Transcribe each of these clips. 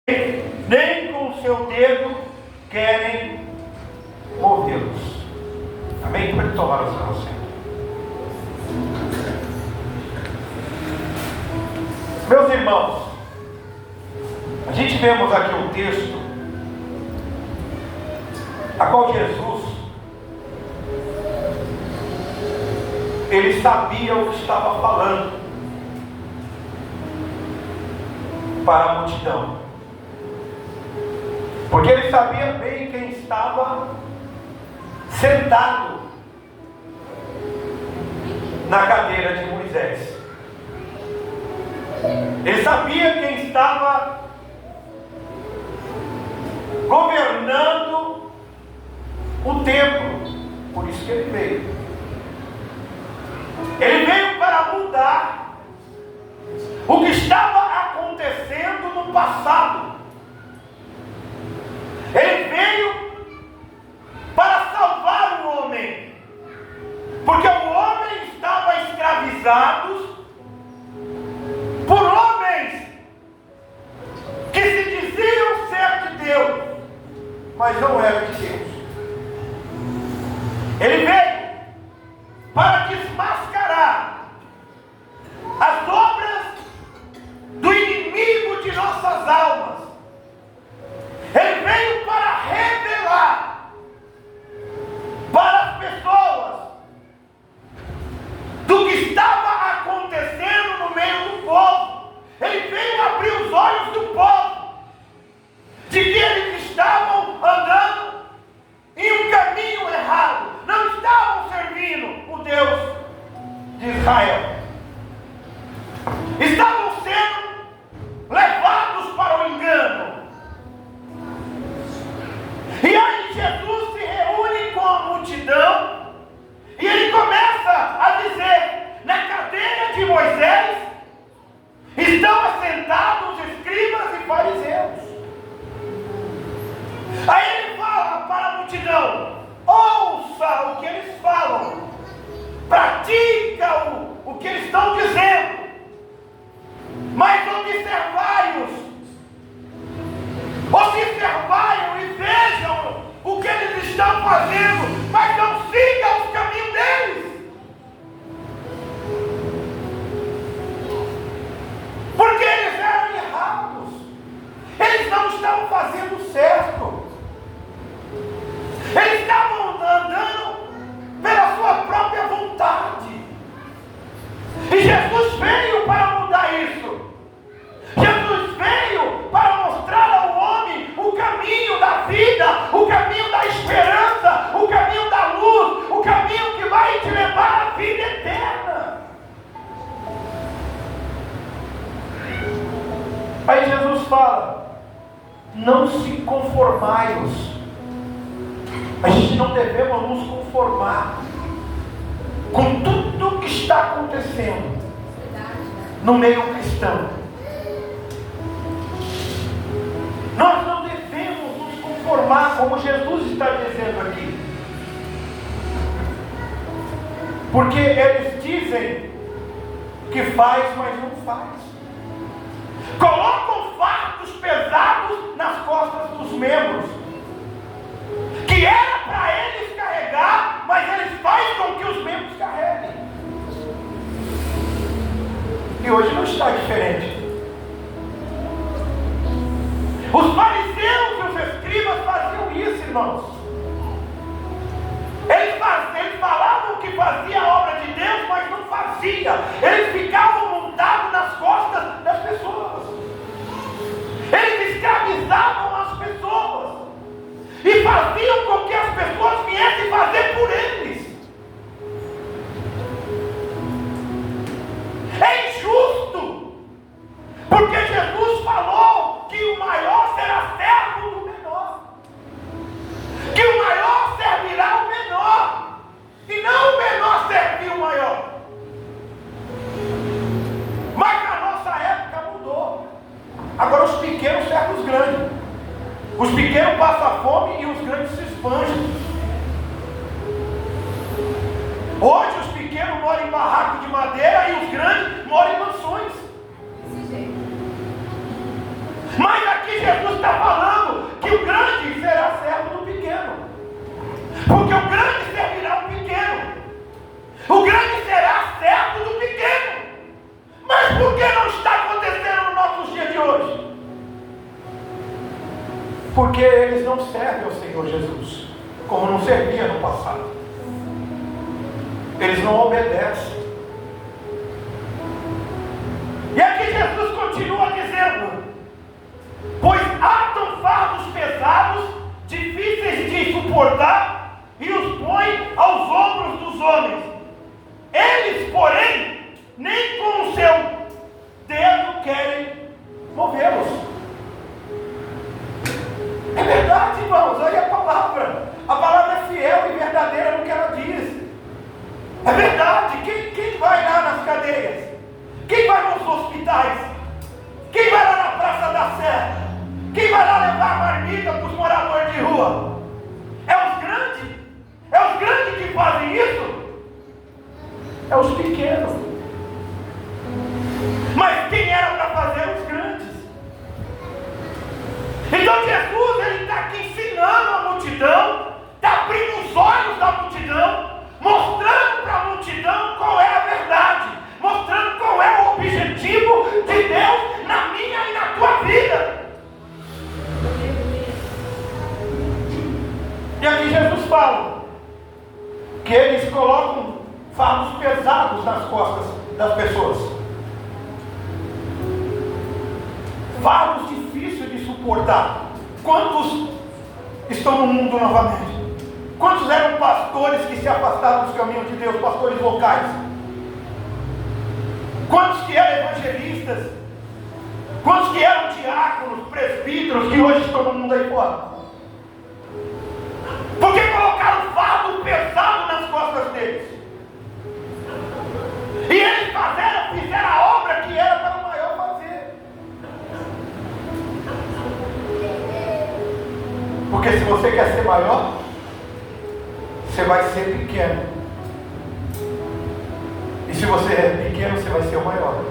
nem com o seu dedo querem movê-los. Amém? Pode tomar o seu assento. Meus irmãos, a gente vemos aqui um texto a qual Jesus, ele sabia o que estava falando para a multidão, porque ele sabia bem quem estava sentado na cadeira de Moisés. Ele sabia quem estava governando o templo, por isso que ele veio. Ele veio para mudar o que estava acontecendo no passado. Ele veio para salvar o homem, porque o homem estava escravizado por homens que se diziam ser de Deus, mas não eram de Deus. Ele veio para desmascarar as obras do inimigo de nossas almas. Ele veio para revelar para as pessoas do que estava acontecendo no meio do povo. Ele veio abrir os olhos do povo de que eles estavam andando em um caminho errado, não estavam servindo o Deus de Israel, estavam sendo levados para o engano. E aí Jesus se reúne com a multidão e ele começa a dizer: na cadeira de Moisés estão assentados os escribas e fariseus. Aí ele fala para a multidão: ouça o que eles falam, pratica o que eles estão dizendo, mas observai-os e vejam o que eles estão fazendo, mas não sigam os caminhos deles, porque eles eram errados, eles não estavam fazendo certo, eles estavam andando pela sua própria vontade. E Jesus veio para mudar isso. Jesus veio para mostrar ao homem o caminho da vida, o caminho da esperança, o caminho da luz, o caminho que vai te levar à vida eterna. Aí Jesus fala: não se conformai-os. A gente não devemos nos conformar com tudo que está acontecendo no meio cristão. Nós não devemos nos conformar, como Jesus está dizendo aqui, porque eles dizem que faz, mas não faz. Colocam fardos pesados nas costas dos membros, que era para eles carregar, mas eles fazem com que os membros carreguem. E hoje não está diferente. Os fariseus e os escribas faziam isso, irmãos. Eles falavam que fazia a obra de Deus, mas não fazia. Eles ficavam montados nas costas das pessoas. Eles escravizavam as pessoas e faziam com que as pessoas viessem fazer por eles. É injusto, porque Jesus falou que o maior será servo do menor, que o maior servirá o menor, e não o menor servir o maior. Mas na nossa época mudou. Agora os pequenos servem os grandes. Os pequenos passam fome e os grandes se espanjam. Hoje os pequenos moram em barraco de madeira e os grandes moram em mansões. Mas aqui Jesus está falando que o grande será servo do pequeno. Porque o grande servirá o pequeno. O grande será servo do pequeno. Mas por que não está acontecendo no nosso dia de hoje? Porque eles não servem ao Senhor Jesus, como não servia no passado. Eles não obedecem. E aqui Jesus continua dizendo: pois atam fardos pesados, difíceis de suportar, e os põe aos ombros dos homens. Eles, porém, nem com o seu dedo querem movê-los. É verdade, irmãos, olha a palavra. A palavra é fiel e verdadeira no que ela diz. É verdade. Quem vai lá nas cadeias? Quem vai nos hospitais? Quem vai lá na Praça da Sé? Quem vai lá levar marmita para os moradores de rua? É os grandes? É os grandes que fazem isso? É os pequenos. Mas quem era para fazer os grandes? Então Jesus, ele está aqui ensinando a multidão, está abrindo os olhos da multidão, mostrando para a multidão qual é a verdade, mostrando qual é o objetivo de Deus na minha e na tua vida. E aqui Jesus fala que eles colocam fardos pesados nas costas das pessoas. Fardos difíceis de suportar. Quantos estão no mundo novamente? Quantos eram pastores que se afastaram dos caminhos de Deus, pastores locais? Quantos que eram evangelistas? Quantos que eram diáconos, presbíteros, que hoje estão no mundo aí fora? Porque colocaram fardo pesado nas costas deles. E eles fizeram a obra que era para o maior fazer. Porque se você quer ser maior, você vai ser pequeno. E se você é pequeno, você vai ser o maior.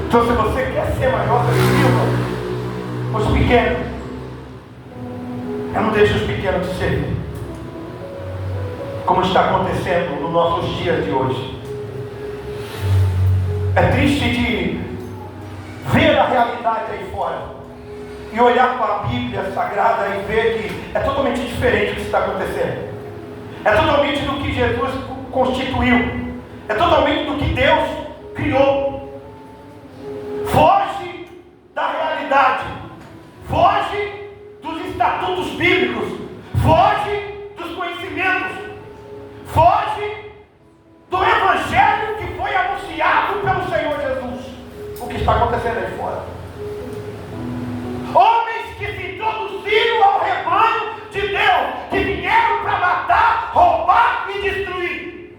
Então se você quer ser maior, você sirva os pequenos. Eu não deixo os pequenos te servir. Como está acontecendo nos nossos dias de hoje. É triste de ver a realidade aí fora e olhar para a Bíblia Sagrada e ver que é totalmente diferente o que está acontecendo. É totalmente do que Jesus constituiu. É totalmente do que Deus criou. Foge da realidade. Foge dos estatutos bíblicos. Foge dos conhecimentos. Foge do evangelho que foi anunciado pelo Senhor Jesus. O que está acontecendo aí fora? Homens que se introduziram ao rebanho de Deus, que vieram para matar, roubar e destruir.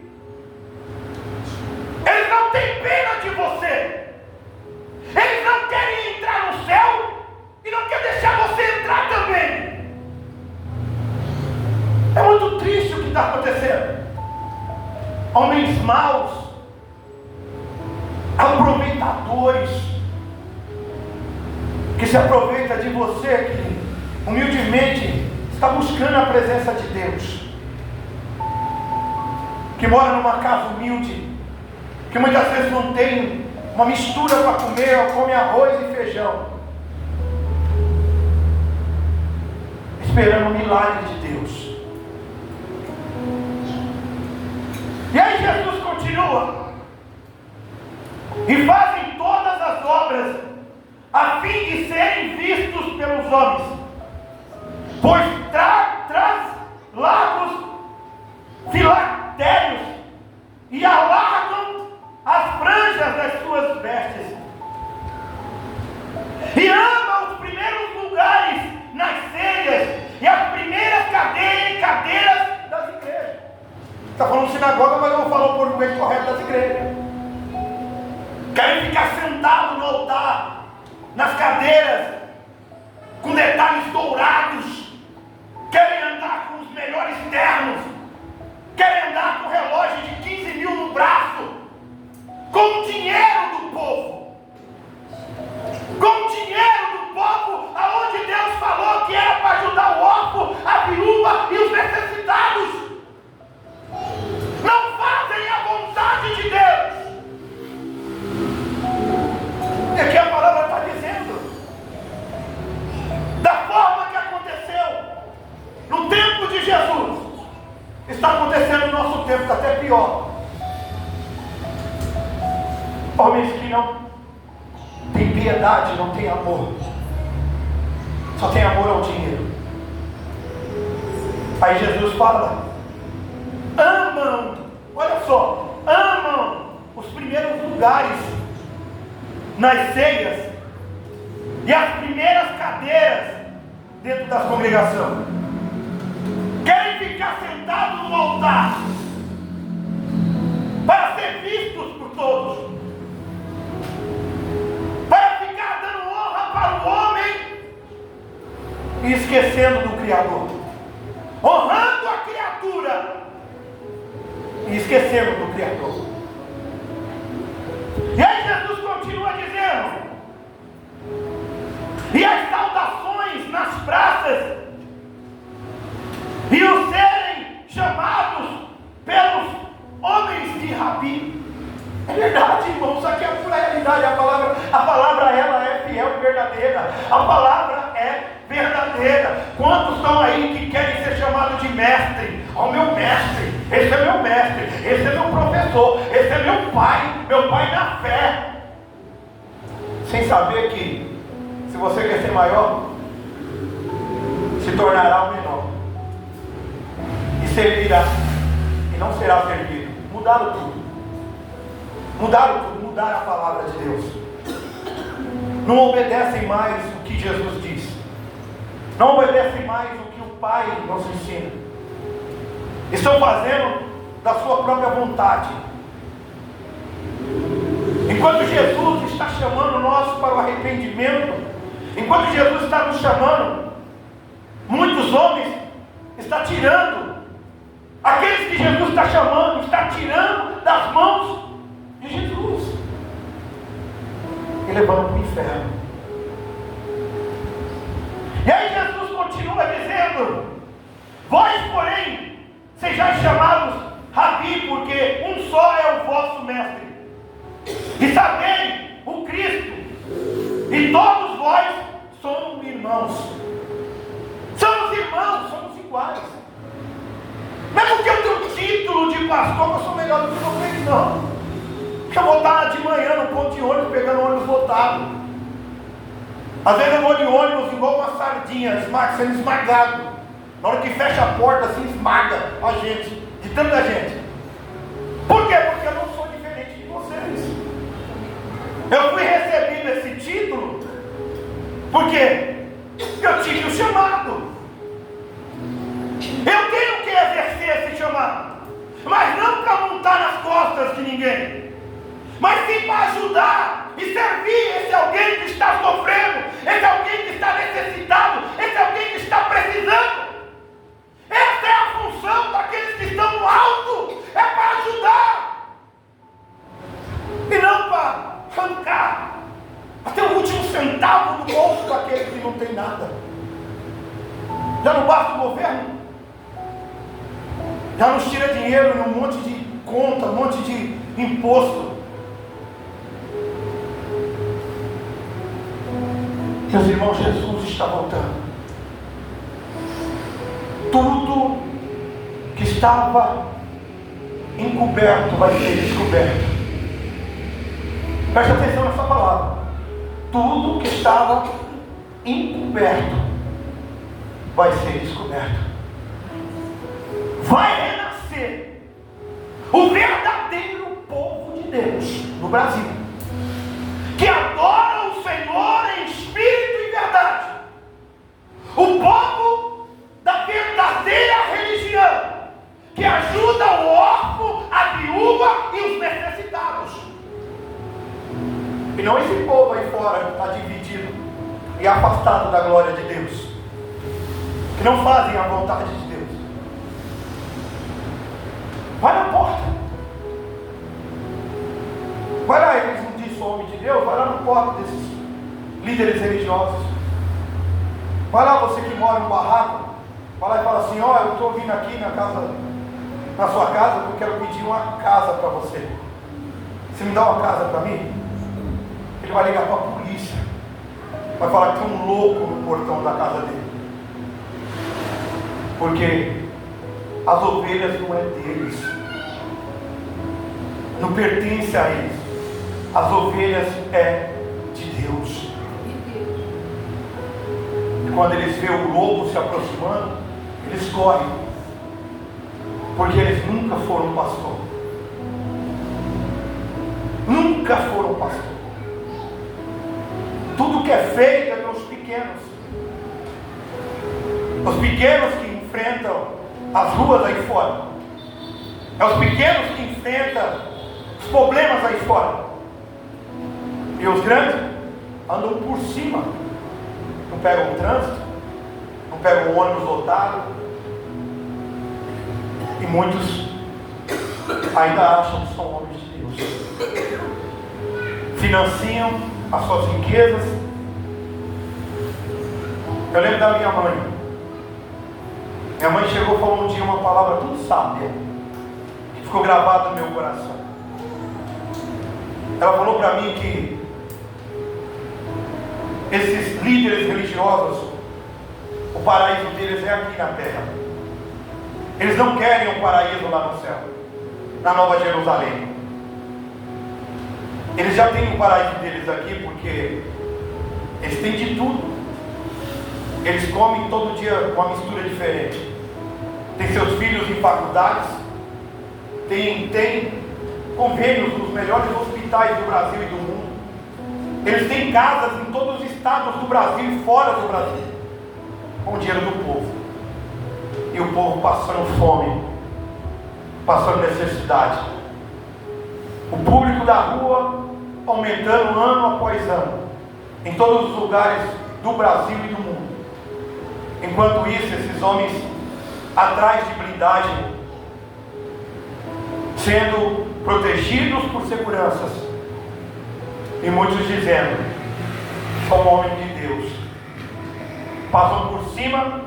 Eles não têm pena de você. Eles não querem entrar no céu e não querem deixar você entrar também. É muito triste o que está acontecendo. Homens maus, aproveitadores, que se aproveita de você, que humildemente está buscando a presença de Deus, que mora numa casa humilde, que muitas vezes não tem uma mistura para comer, ou come arroz e feijão, esperando o milagre de Deus. E aí Jesus continua: e fazem todas as obras a fim de serem vistos pelos homens, pois largos filactérios e alargam as franjas das suas vestes, e amam os primeiros lugares nas ceias e as primeiras cadeiras das igrejas. Está falando sinagoga, mas eu vou falar o português correto das igrejas. Querem ficar sentados no altar, nas cadeiras, com detalhes dourados. Querem andar com os melhores ternos. Querem andar com relógio de 15 mil no braço, com o dinheiro do povo. verdade não tem amor. Só tem amor ao dinheiro. Aí Jesus fala: amam, olha só, amam os primeiros lugares nas ceias e as primeiras cadeiras dentro da congregação. Querem ficar sentados no altar para ser vistos por todos, para ficar dando honra para o homem e esquecendo do Criador, honrando a criatura e esquecendo do Criador. E aí Jesus continua dizendo: e as saudações nas praças, e os serem chamados pelos homens de Rabi. É verdade, irmãos, isso aqui é a pura realidade. A palavra ela é fiel e verdadeira. A palavra é verdadeira. Quantos estão aí que querem ser chamados de mestre? Ó, meu mestre, esse é meu mestre, esse é meu professor, esse é meu pai na fé. Sem saber que, se você quer ser maior, se tornará o menor, e servirá, e não será servido. Mudaram tudo, mudaram a palavra de Deus. Não obedecem mais o que Jesus diz, não obedecem mais o que o Pai nos ensina, estão fazendo da sua própria vontade. Enquanto Jesus está chamando nós para o arrependimento, enquanto Jesus está nos chamando, muitos homens estão tirando, aqueles que Jesus está chamando, está tirando das mãos de Jesus e levando para o inferno. E aí Jesus continua dizendo: vós, porém, sejais chamados Rabi, porque um só é o vosso mestre, e sabei o Cristo, e todos vós somos irmãos. Somos irmãos, somos iguais. Não é porque eu tenho título de pastor que eu sou melhor do que vocês, não. Porque eu vou estar de manhã no ponto de ônibus, pegando ônibus lotado. Às vezes eu vou de ônibus igual uma sardinha, sendo esmagado. Na hora que fecha a porta, assim, esmaga a gente, de tanta gente. Por quê? Porque eu não sou diferente de vocês. Eu fui recebido esse título porque eu tive o chamado. Eu tenho que exercer esse chamado, mas não para montar nas costas de ninguém, mas sim para ajudar e servir esse alguém que está sofrendo, esse alguém que está necessitado, esse alguém que está precisando. Essa é a função daqueles que estão no alto, é para ajudar e não para arrancar até o último centavo do bolso daquele que não tem nada. Já não basta o governo? Já nos tira dinheiro num monte de conta, um monte de imposto. Meus irmãos, Jesus está voltando. Tudo que estava encoberto vai ser descoberto. Preste atenção nessa palavra. Tudo que estava encoberto vai ser descoberto. Vai renascer o verdadeiro povo de Deus no Brasil, que adora o Senhor em espírito e verdade. O povo da verdadeira religião, que ajuda o órfão, a viúva e os necessitados. E não esse povo aí fora que está dividido e afastado da glória de Deus, que não fazem a vontade de Deus. Vai na porta. Vai lá, eles não dizem sou homem de Deus, vai lá na porta desses líderes religiosos. Vai lá, você que mora no barraco, vai lá e fala assim: ó, eu estou vindo aqui na sua casa, porque eu quero pedir uma casa para você. Você me dá uma casa para mim? Ele vai ligar para a polícia, vai falar que tem um louco no portão da casa dele, porque as ovelhas não é deles, não pertence a eles. As ovelhas é de Deus. quando eles veem o lobo se aproximando, eles correm, porque eles nunca foram pastor. Nunca foram pastor. Tudo que é feito é pelos pequenos. Os pequenos que enfrentam as ruas aí fora. É os pequenos que enfrentam os problemas aí fora. E os grandes andam por cima. Não pegam o trânsito, não pegam o ônibus lotado. E muitos ainda acham que são homens de Deus. Financiam as suas riquezas. Eu lembro da minha mãe. Minha mãe chegou e falou um dia uma palavra muito sábia, que ficou gravada no meu coração. Ela falou para mim que esses líderes religiosos, o paraíso deles é aqui na terra. Eles não querem um paraíso lá no céu, na Nova Jerusalém. Eles já têm o paraíso deles aqui, porque eles têm de tudo. Eles comem todo dia uma mistura diferente. Tem seus filhos em faculdades, tem convênios nos melhores hospitais do Brasil e do mundo. Eles têm casas em todos os estados do Brasil e fora do Brasil, com o dinheiro do povo. E o povo passando fome, passando necessidade. O público da rua aumentando ano após ano, em todos os lugares do Brasil e do mundo. Enquanto isso, esses homens atrás de blindagem, sendo protegidos por seguranças, e muitos dizendo: são homens de Deus. Passam por cima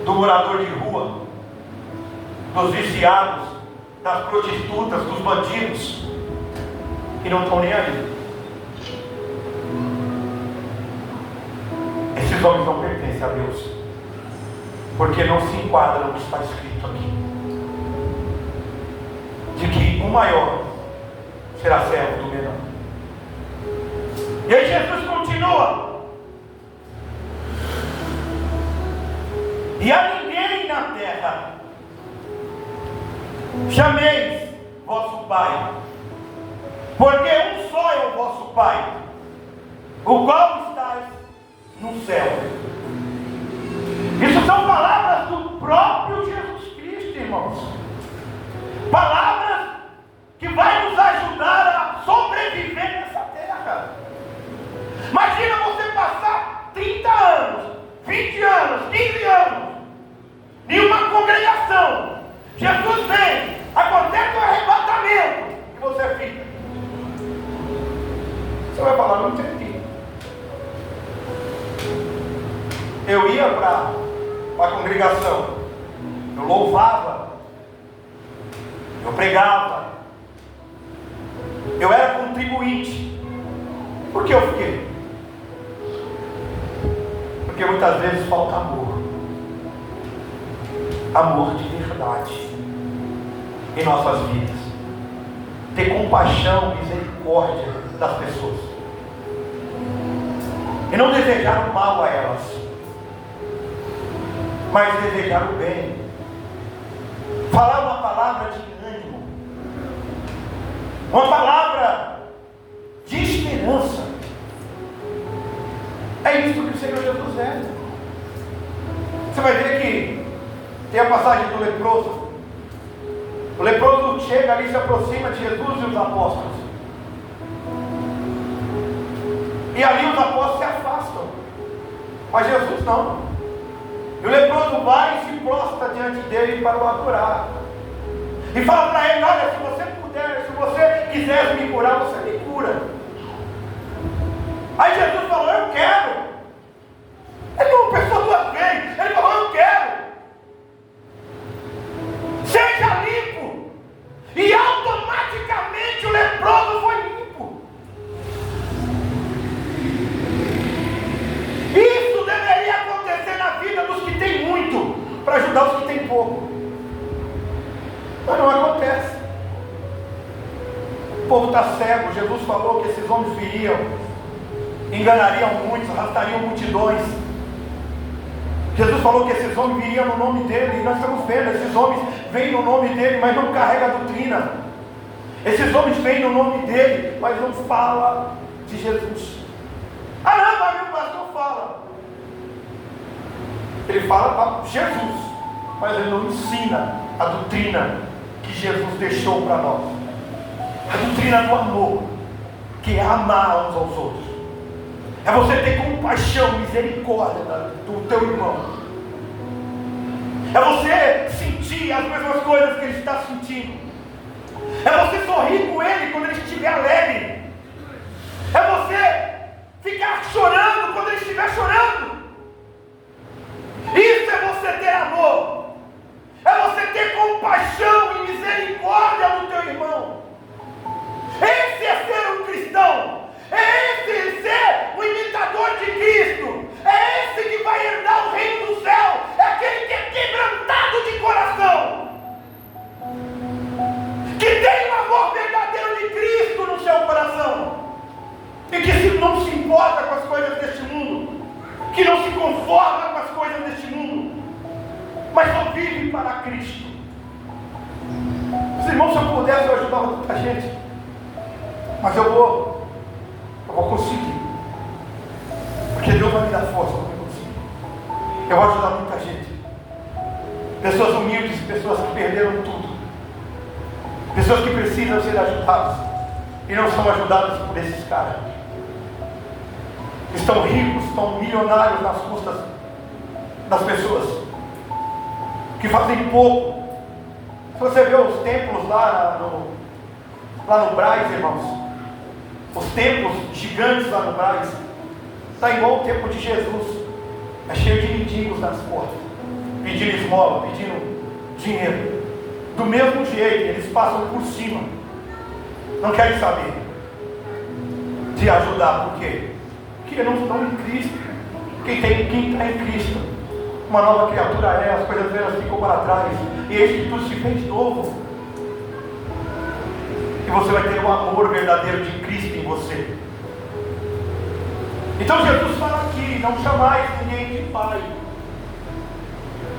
do morador de rua, dos viciados, das prostitutas, dos bandidos, e não estão nem aí. Esses homens não pertencem a Deus, porque não se enquadram no que está escrito aqui, de que o maior será servo do menor. E aí Jesus continua: e a ninguém na terra chameis vosso Pai, porque um só é o vosso Pai, o qual estáis no céu. Isso são palavras do próprio Jesus Cristo, irmãos. Palavras que vai nos ajudar a sobreviver nessa terra. Imagina você passar 30 anos, 20 anos, 15 anos em uma congregação. Jesus vem, acontece o arrebatamento e você fica. Você vai falar: não entendi. Eu ia para a congregação, eu louvava, eu pregava, eu era contribuinte. Por que eu fiquei? Porque muitas vezes falta amor. Amor de verdade em nossas vidas. Ter compaixão, misericórdia das pessoas. E não desejar o mal a elas, mas desejar o bem. Falar uma palavra de ânimo, uma palavra de esperança. É isso que o Senhor Jesus é. Você vai ver que tem a passagem do leproso. O leproso chega ali, se aproxima de Jesus e os apóstolos. E ali os apóstolos se afastam, mas Jesus não. E o leproso vai e se prostra diante dele para o adorar. E fala para ele: olha, se você puder, se você quiser me curar, você me cura. Aí Jesus falou: eu quero. Ele não pensou duas vezes, ele falou: eu quero. Seja limpo. E automaticamente o leproso foi limpo. Isso deveria acontecer na vida dos que têm muito, para ajudar os que têm pouco. Mas não acontece. O povo está cego. Jesus falou que esses homens viriam enganariam muitos, arrastariam multidões. Jesus falou que esses homens viriam no nome dele, e nós estamos vendo, esses homens vêm no nome dele, mas não carregam a doutrina. Esses homens vêm no nome dele, mas não falam de Jesus. Ah não, mas meu pastor fala. Ele fala para Jesus, mas ele não ensina a doutrina que Jesus deixou para nós. A doutrina do amor, que é amar uns aos outros. É você ter compaixão, misericórdia do teu irmão. É você sentir as mesmas coisas que ele está sentindo. É você sorrir com ele quando ele estiver alegre. É você ficar chorando quando ele estiver chorando. Isso é você ter amor. É você ter compaixão e misericórdia do teu irmão. Esse é ser um cristão. É esse ser o imitador de Cristo. É esse que vai herdar o reino do céu. É aquele que é quebrantado de coração, que tem o amor verdadeiro de Cristo no seu coração, e que não se importa com as coisas deste mundo, que não se conforma com as coisas deste mundo, mas só vive para Cristo. Os irmãos, se eu pudesse, eu ajudava muita gente, mas eu vou conseguir, porque Deus vai me dar força para eu conseguir. Eu vou ajudar muita gente, pessoas humildes, pessoas que perderam tudo, pessoas que precisam ser ajudadas e não são ajudadas por esses caras. Estão ricos, estão milionários nas custas das pessoas que fazem pouco. Se você vê os templos lá no Brás, irmãos, os templos gigantes lá no Brás, está igual o templo de Jesus. É cheio de mendigos nas portas, pedindo esmola, pedindo dinheiro. Do mesmo jeito, eles passam por cima, não querem saber de ajudar. Por quê? Porque não estão em Cristo. Quem está em Cristo, uma nova criatura é, as coisas velhas ficam para trás, e eis que tudo se fez novo. E você vai ter o amor verdadeiro de Cristo em você. Então Jesus fala aqui: não chamais ninguém de Pai,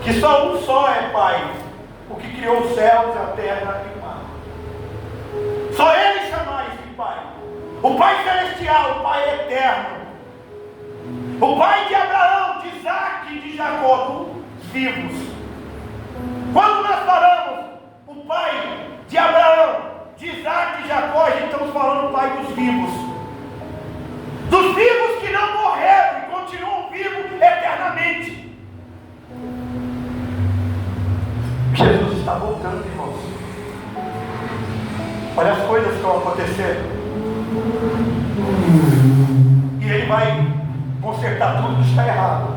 que só um só é Pai, o que criou os céus, a terra e o mar. Só Ele chamais de Pai. O Pai celestial, o Pai eterno, o Pai de Abraão, de Isaac e de Jacó, dos vivos. Quando nós falamos o Pai de Abraão, de Isaac e Jacó, a gente estamos falando o Pai dos vivos. Dos vivos que não morreram e continuam vivos eternamente. Jesus está voltando, irmãos. Olha as coisas que estão acontecendo. E Ele vai consertar tudo que está errado.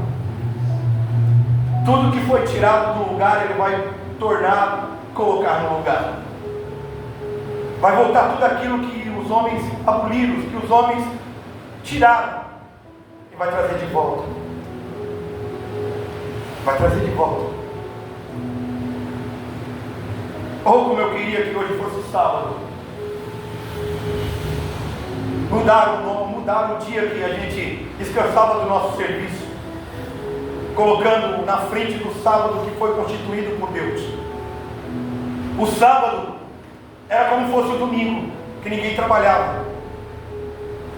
Tudo que foi tirado do lugar, Ele vai tornar, colocar no lugar. Vai voltar tudo aquilo que os homens aboliram, que os homens tiraram, e vai trazer de volta. Vai trazer de volta. Ou como eu queria que hoje fosse sábado. Mudaram o dia que a gente descansava do nosso serviço, colocando na frente do sábado que foi constituído por Deus. O sábado era como se fosse o domingo, que ninguém trabalhava.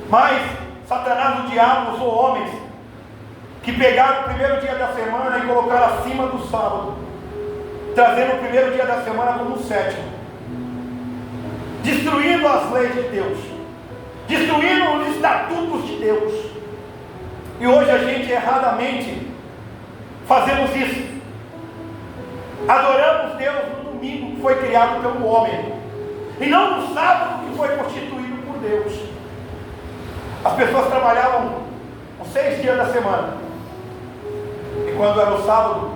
Mas Satanás, o diabo, usou homens que pegaram o primeiro dia da semana e colocaram acima do sábado, trazendo o primeiro dia da semana como o sétimo, destruindo as leis de Deus, destruindo os estatutos de Deus. E hoje a gente erradamente fazemos isso. Adoramos Deus no domingo que foi criado pelo homem, e não no sábado que foi constituído por Deus. As pessoas trabalhavam os 6 dias da semana, e quando era o sábado,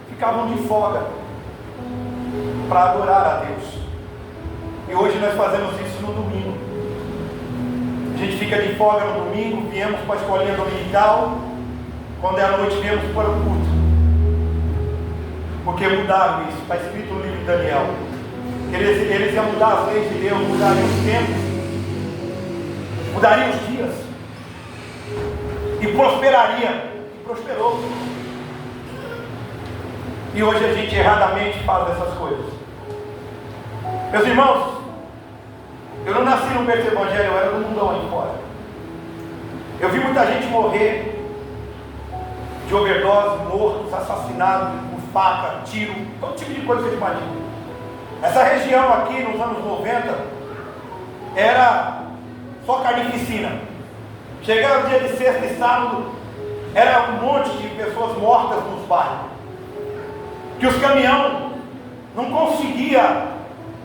ficavam de folga para adorar a Deus. E hoje nós fazemos isso no domingo. A gente fica de folga no domingo, viemos para a escolinha dominical, quando é à noite viemos para o culto. Porque mudaram isso, está escrito no livro de Daniel. Eles iam mudar as leis de Deus, mudariam os tempos, mudariam os dias. e prosperaria, e prosperou. E hoje a gente erradamente faz essas coisas. Meus irmãos, eu não nasci no berço evangélico, eu era do mundão aí fora. Eu vi muita gente morrer de overdose, mortos, assassinados, com faca, tiro, todo tipo de coisa que você imagina. Essa região aqui nos anos 90 era só carnificina. Chegava o dia de sexta e sábado, era um monte de pessoas mortas nos bairros, que os caminhões não conseguiam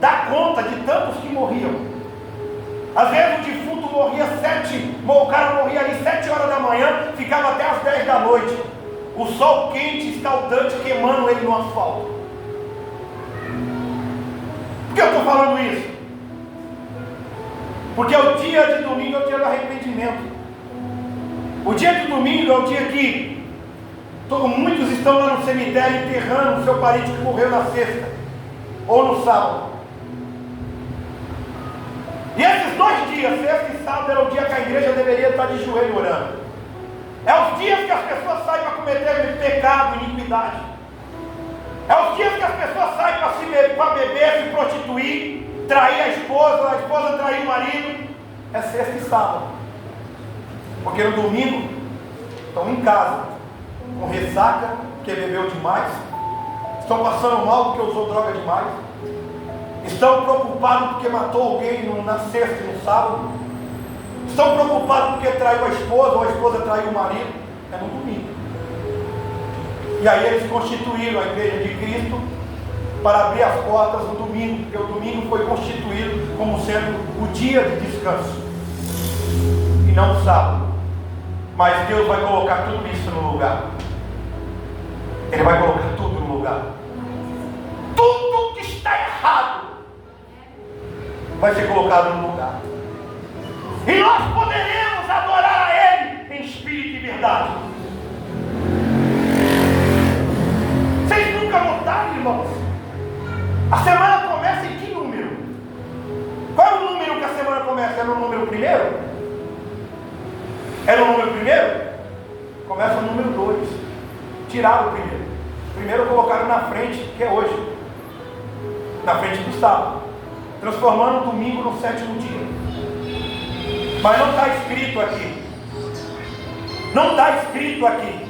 dar conta de tantos que morriam. Às vezes o defunto morria o cara morria ali 7 horas da manhã, ficava até as 10 da noite, o sol quente, escaldante, queimando ele no asfalto. Por que eu estou falando isso? Porque o dia de domingo é o dia do arrependimento. O dia de domingo é o dia que muitos estão lá no cemitério enterrando o seu parente que morreu na sexta ou no sábado. E esses 2 dias, sexta e sábado, era o dia que a igreja deveria estar de joelho orando. É os dias que as pessoas saem para cometer pecado, iniquidade. É os dias que as pessoas saem para beber, se prostituir, trair a esposa trair o marido. É sexta e sábado. Porque no domingo estão em casa, com ressaca, porque bebeu demais, estão passando mal porque usou droga demais, estão preocupados porque matou alguém na sexta e no sábado, estão preocupados porque traiu a esposa ou a esposa traiu o marido. É no domingo. E aí eles constituíram a igreja de Cristo para abrir as portas no domingo, porque o domingo foi constituído como sendo o dia de descanso e não o sábado. Mas Deus vai colocar tudo isso no lugar. Ele vai colocar tudo no lugar. Tudo que está errado vai ser colocado no lugar. E nós poderemos adorar a Ele em espírito e verdade. Vocês nunca notaram, irmãos? A semana começa em que número? Qual é o número que a semana começa? É no número primeiro? É no número primeiro? Começa no número 2. Tiraram o primeiro. Primeiro colocaram na frente, que é hoje, na frente do sábado, transformando o domingo no 7º dia. Mas não está escrito aqui. Não está escrito aqui.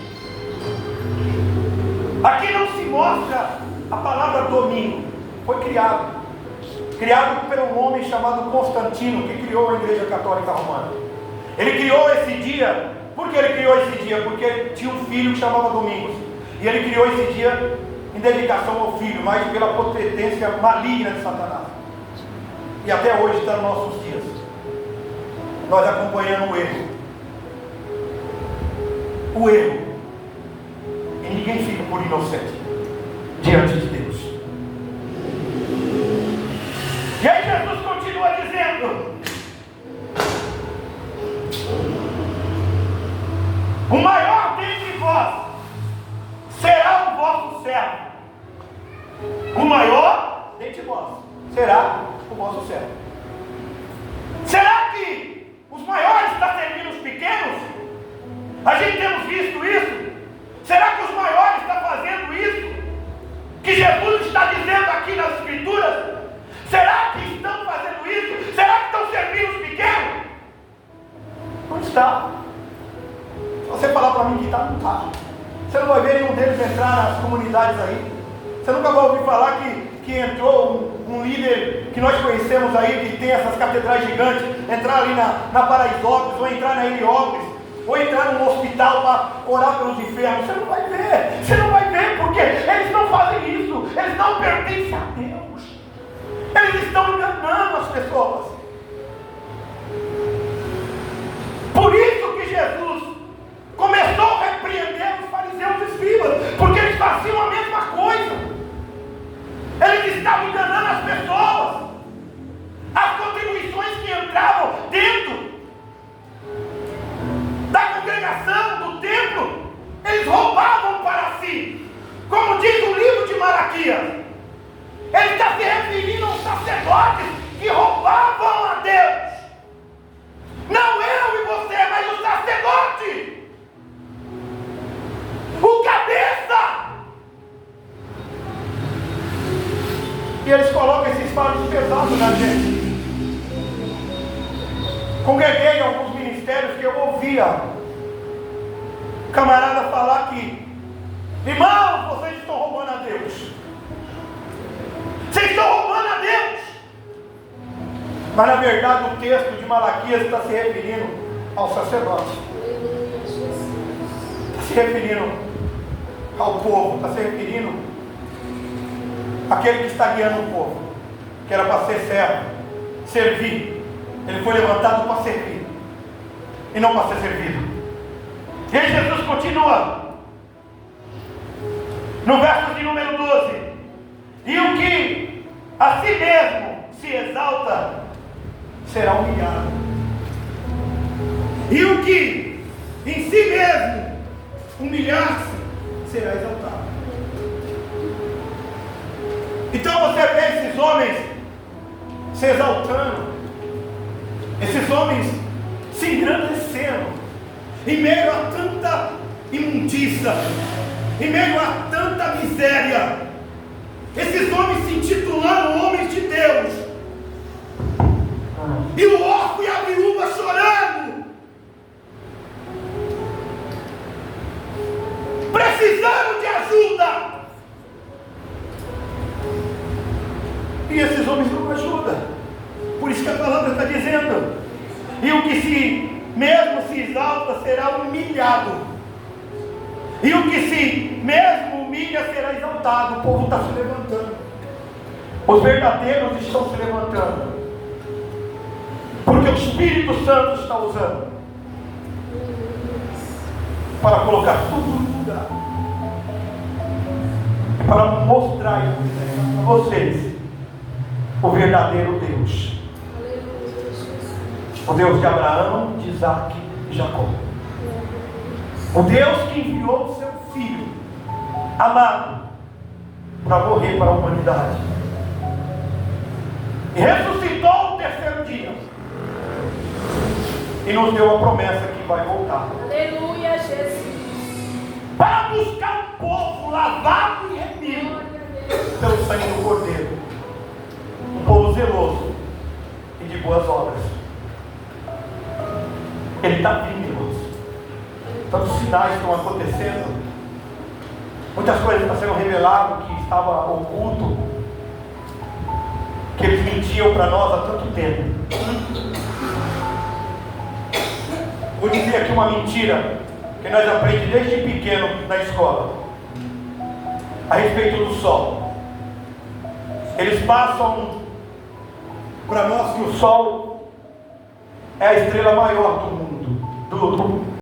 Aqui não se mostra a palavra domingo. Foi criado por um homem chamado Constantino, que criou a Igreja Católica Romana. Ele criou esse dia. Por que ele criou esse dia? Porque tinha um filho que chamava Domingos. E ele criou esse dia em dedicação ao filho, mas pela potência maligna de Satanás. E até hoje está nos nossos dias. Nós acompanhamos o erro. O erro. E ninguém fica por inocente diante de Deus. E aí Jesus continua dizendo: o maior dentre vós será o vosso servo. O maior dentre vós será o vosso servo. Será que os maiores estão servindo os pequenos? A gente temos visto isso? Será que os maiores estão fazendo isso? Que Jesus está dizendo aqui nas Escrituras? Será que estão fazendo isso? Será que estão servindo os pequenos? Não está. Se você falar para mim que está, não está. Você não vai ver nenhum deles entrar nas comunidades aí. Você nunca vai ouvir falar que entrou um líder que nós conhecemos aí, que tem essas catedrais gigantes, entrar ali na Paraisópolis, ou entrar na Heliópolis, ou entrar num hospital para orar pelos enfermos. Você não vai ver. Você não vai ver, porque eles não fazem isso. Eles não pertencem a Deus. Eles estão enganando as pessoas. Por isso que Jesus começou a repreender os fariseus e escribas, porque eles faziam a mesma coisa. Eles estavam enganando as pessoas. As contribuições que entravam dentro da congregação, do templo, eles roubavam para si. Como diz o livro de Malaquias, ele está se referindo aos sacerdotes que roubavam a Deus. Não eu e você, mas o sacerdote. o cabeça. E eles colocam esses fardos pesados na gente. Congreguei em alguns ministérios que eu ouvia camarada falar que, irmãos, vocês estão roubando a Deus. Vocês estão roubando a Deus. Mas na verdade o texto de Malaquias está se referindo ao sacerdote. Está se referindo ao povo. Está se referindo àquele que está guiando o povo. Que era para ser servo, servir. Ele foi levantado para servir e não para ser servido. E aí Jesus continua no verso de número 12: e o que a si mesmo se exalta será humilhado, e o que em si mesmo humilhar-se será exaltado. Então você vê esses homens se exaltando, esses homens se engrandecendo, em meio a tanta imundícia, em meio a tanta miséria. Esses homens se intitulando homens de Deus, e o órfão e a viúva chorando, precisando de ajuda, e esses homens não ajudam. Por isso que a palavra está dizendo: e o que mesmo se exalta será humilhado, e o que se mesmo humilha será exaltado. O povo está se levantando, os verdadeiros estão se levantando, porque o Espírito Santo está usando para colocar tudo no lugar, para mostrar a vocês o verdadeiro Deus, o Deus de Abraão, de Isaac e Jacó, o Deus que enviou o seu Filho amado para morrer para a humanidade e ressuscitou no terceiro dia e nos deu a promessa que vai voltar. Aleluia, Jesus. Para buscar um povo lavado e remido pelo sangue do Cordeiro, um povo zeloso e de boas obras. Ele está vindo, irmãos. Tantos sinais estão acontecendo, muitas coisas estão sendo reveladas que estava oculto, que eles mentiam para nós há tanto tempo. Vou dizer aqui uma mentira que nós aprendemos desde pequeno na escola, a respeito do sol. Eles passam para nós que o sol é a estrela maior do mundo, do